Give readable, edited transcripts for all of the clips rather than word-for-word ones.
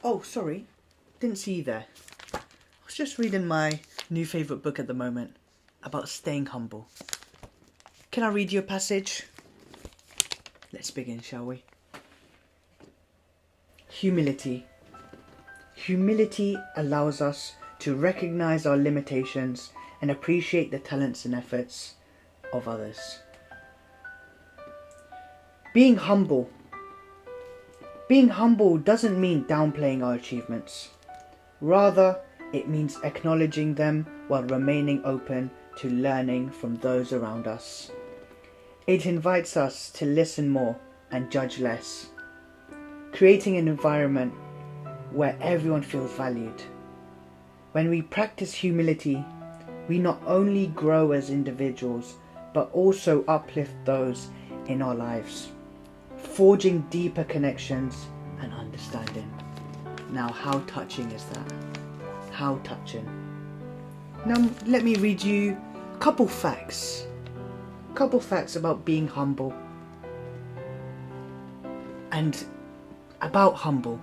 Oh, sorry. Didn't see you there. I was just reading my new favourite book at the moment about staying humble. Can I read you a passage? Let's begin, shall we? Humility. Humility allows us to recognise our limitations and appreciate the talents and efforts of others. Being humble. Being humble doesn't mean downplaying our achievements. Rather, it means acknowledging them while remaining open to learning from those around us. It invites us to listen more and judge less, creating an environment where everyone feels valued. When we practice humility, we not only grow as individuals, but also uplift those in our lives, forging deeper connections and understanding. Now, how touching is that? How touching. Now, let me read you a couple facts. A couple facts about being humble. And about humble.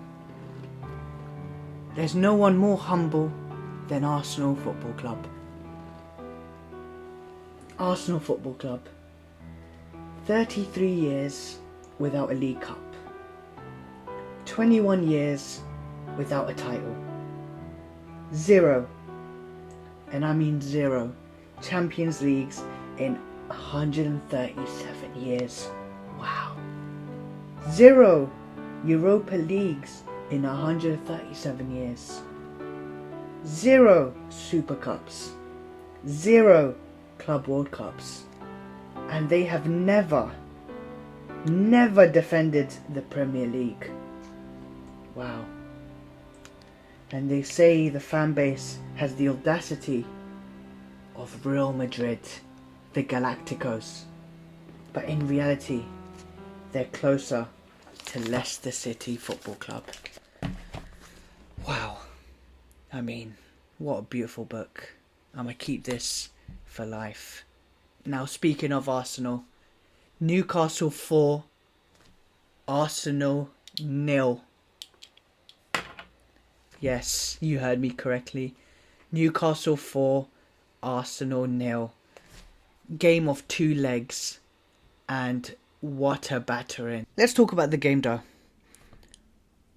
There's no one more humble than Arsenal Football Club. Arsenal Football Club. 33 years without a League Cup. 21 years without a title. 0, and I mean 0, Champions Leagues in 137 years. Wow. 0 Europa Leagues in 137 years. 0 Super Cups. 0 Club World Cups. And they have never defended the Premier League. Wow. And they say the fan base has the audacity of Real Madrid, the Galacticos. But in reality, they're closer to Leicester City Football Club. Wow. I mean, what a beautiful book. I'm going to keep this for life. Now, speaking of Arsenal, Newcastle 4, Arsenal 0. Yes, you heard me correctly. Newcastle 4, Arsenal 0. Game of 2 legs. And what a battering. Let's talk about the game though.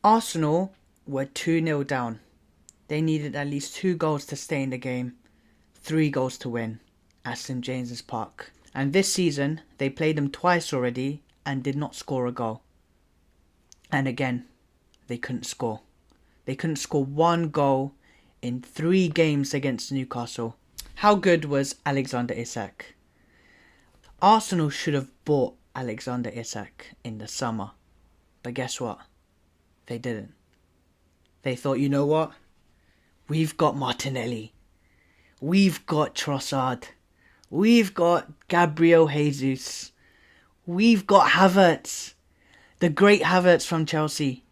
Arsenal were 2-0 down. They needed at least 2 goals to stay in the game. 3 goals to win at St James's Park. And this season, they played them twice already and did not score a goal. And again, they couldn't score. They couldn't score 1 goal in 3 games against Newcastle. How good was Alexander Isak? Arsenal should have bought Alexander Isak in the summer. But guess what? They didn't. They thought, you know what? We've got Martinelli. We've got Trossard. We've got Gabriel Jesus. We've got Havertz. The great Havertz from Chelsea.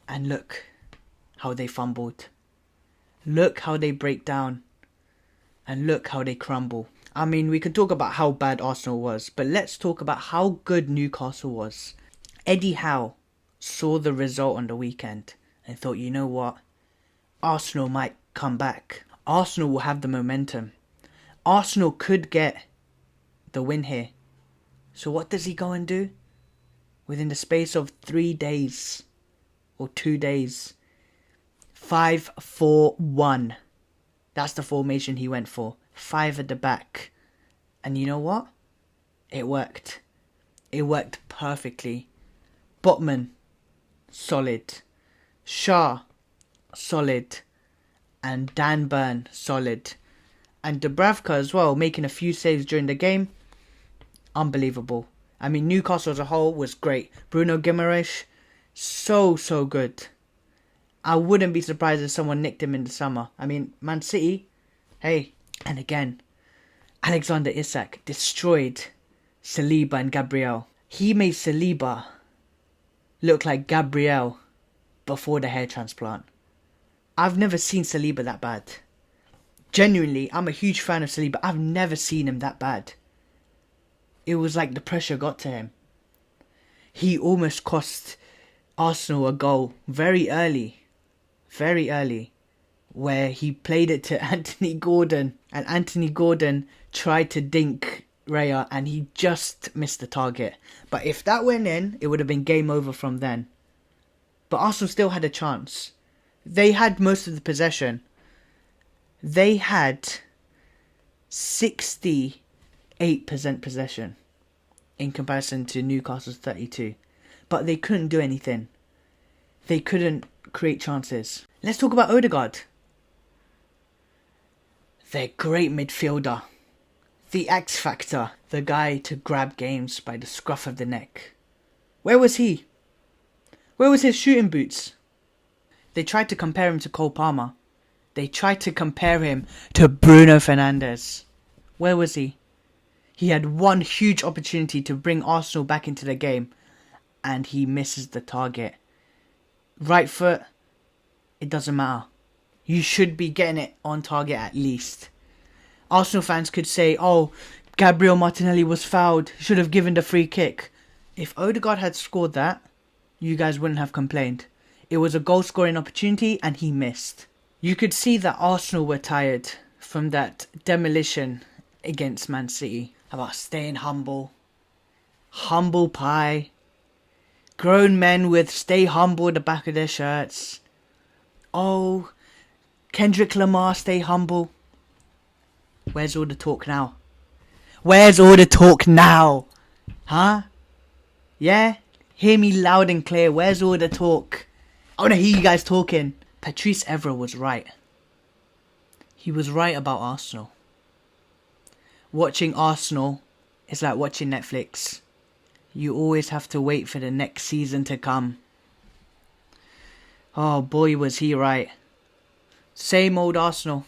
And look how they fumbled. Look how they break down. And look how they crumble. I mean, we could talk about how bad Arsenal was, but let's talk about how good Newcastle was. Eddie Howe saw the result on the weekend and thought, you know what? Arsenal might come back. Arsenal will have the momentum. Arsenal could get the win here. So what does he go and do? Within the space of 3 days or 2 days, 5-4-1. That's the formation he went for. 5 at the back. And you know what? It worked. It worked perfectly. Botman, solid. Shah, solid. And Dan Burn, solid. And Dubravka as well, making a few saves during the game. Unbelievable. I mean, Newcastle as a whole was great. Bruno Guimaraes, so good. I wouldn't be surprised if someone nicked him in the summer. I mean, Man City, hey. And again, Alexander Isak destroyed Saliba and Gabriel. He made Saliba look like Gabriel before the hair transplant. I've never seen Saliba that bad. Genuinely, I'm a huge fan of Saliba. I've never seen him that bad. It was like the pressure got to him. He almost cost Arsenal a goal very early. very early, where he played it to Anthony Gordon, and Anthony Gordon tried to dink Raya and he just missed the target. But if that went in, it would have been game over from then. But Arsenal still had a chance. They had most of the possession. They had 68% possession in comparison to Newcastle's 32. But they couldn't do anything. They couldn't create chances. Let's talk about Odegaard. Their great midfielder. The X Factor. The guy to grab games by the scruff of the neck. Where was he? Where was his shooting boots? They tried to compare him to Cole Palmer. They tried to compare him to Bruno Fernandes. Where was he? He had one huge opportunity to bring Arsenal back into the game, and he misses the target. Right foot, it doesn't matter. You should be getting it on target at least. Arsenal fans could say, oh, Gabriel Martinelli was fouled, should have given the free kick. If Odegaard had scored that, you guys wouldn't have complained. It was a goal scoring opportunity and he missed. You could see that Arsenal were tired from that demolition against Man City. About staying humble. Humble pie. Grown men with stay humble at the back of their shirts. Oh, Kendrick Lamar, stay humble. Where's all the talk now? Where's all the talk now? Huh? Yeah? Hear me loud and clear. Where's all the talk? I want to hear you guys talking. Patrice Evra was right. He was right about Arsenal. Watching Arsenal is like watching Netflix. You always have to wait for the next season to come. Oh boy, was he right. Same old Arsenal.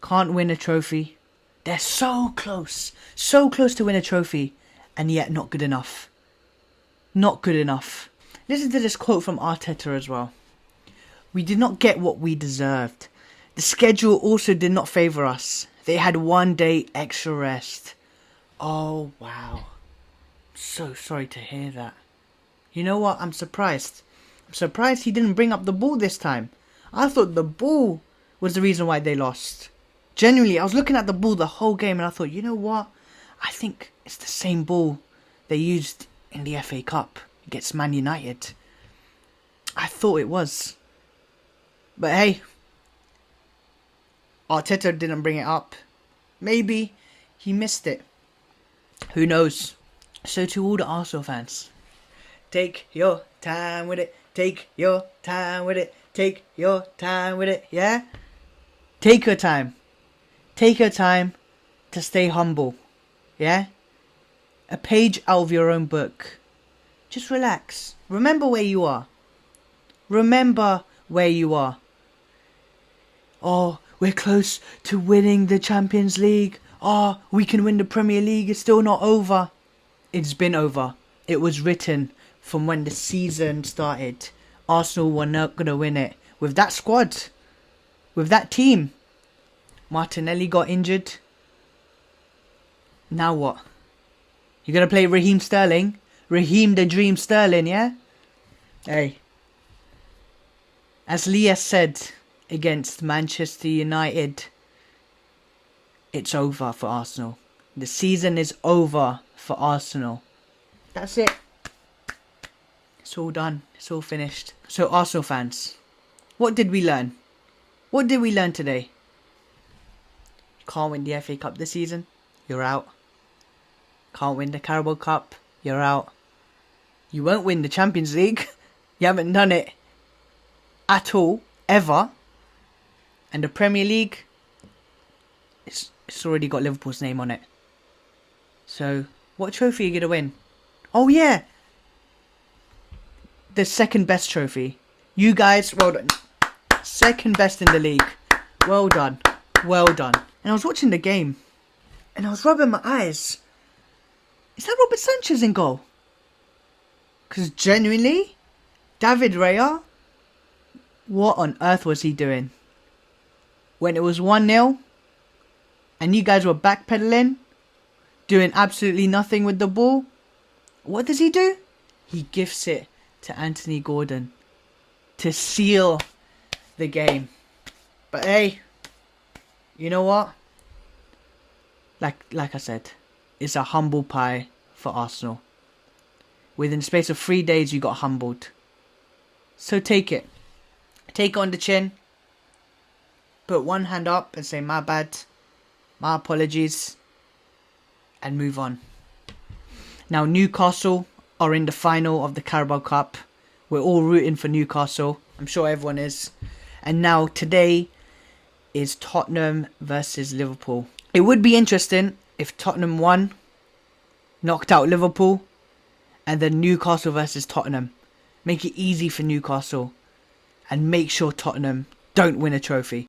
Can't win a trophy. They're so close to win a trophy, and yet not good enough. Not good enough. Listen to this quote from Arteta as well. We did not get what we deserved. The schedule also did not favour us. They had 1 day extra rest. Oh, wow. I'm so sorry to hear that. You know what? I'm surprised. I'm surprised he didn't bring up the ball this time. I thought the ball was the reason why they lost. Genuinely, I was looking at the ball the whole game and I thought, you know what? I think it's the same ball they used in the FA Cup against Man United. I thought it was. But hey, Arteta didn't bring it up. Maybe he missed it. Who knows? So to all the Arsenal fans, take your time with it. Take your time with it. Take your time with it. Yeah? Take your time. Take your time to stay humble. Yeah? A page out of your own book. Just relax. Remember where you are. Remember where you are. Oh, we're close to winning the Champions League. Oh, we can win the Premier League. It's still not over. It's been over. It was written from when the season started. Arsenal were not going to win it. With that squad. With that team. Martinelli got injured. Now what? You're going to play Raheem Sterling? Raheem the Dream Sterling, yeah? Hey. As Leah said against Manchester United, it's over for Arsenal. The season is over for Arsenal. That's it. It's all done. It's all finished. So Arsenal fans, what did we learn? What did we learn today? You can't win the FA Cup this season, you're out. Can't win the Carabao Cup, you're out. You won't win the Champions League. You haven't done it at all, ever. And the Premier League, it's already got Liverpool's name on it. So, what trophy are you going to win? Oh yeah! The second best trophy. You guys, well done. Second best in the league. Well done. Well done. And I was watching the game. And I was rubbing my eyes. Is that Robert Sanchez in goal? Because genuinely, David Raya, what on earth was he doing? When it was 1-0, and you guys were backpedaling, doing absolutely nothing with the ball, what does he do? He gifts it to Anthony Gordon to seal the game. But hey, you know what? Like I said, it's a humble pie for Arsenal. Within the space of 3 days, you got humbled. So take it. Take it on the chin. Put one hand up and say, my bad. My apologies. And move on. Now, Newcastle are in the final of the Carabao Cup. We're all rooting for Newcastle. I'm sure everyone is. And now, today is Tottenham versus Liverpool. It would be interesting if Tottenham won, knocked out Liverpool, and then Newcastle versus Tottenham. Make it easy for Newcastle. And make sure Tottenham don't win a trophy.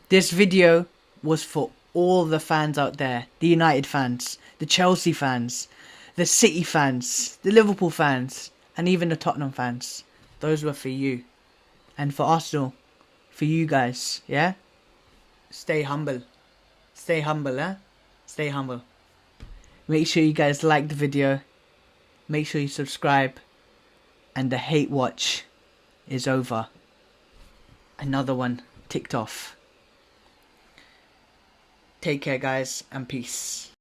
This video was for all the fans out there. The United fans, the Chelsea fans, the City fans, the Liverpool fans, and even the Tottenham fans. Those were for you. And for Arsenal, for you guys, yeah? Stay humble. Stay humble, eh? Stay humble. Make sure you guys like the video. Make sure you subscribe. And the hate watch is over. Another one ticked off. Take care, guys, and peace.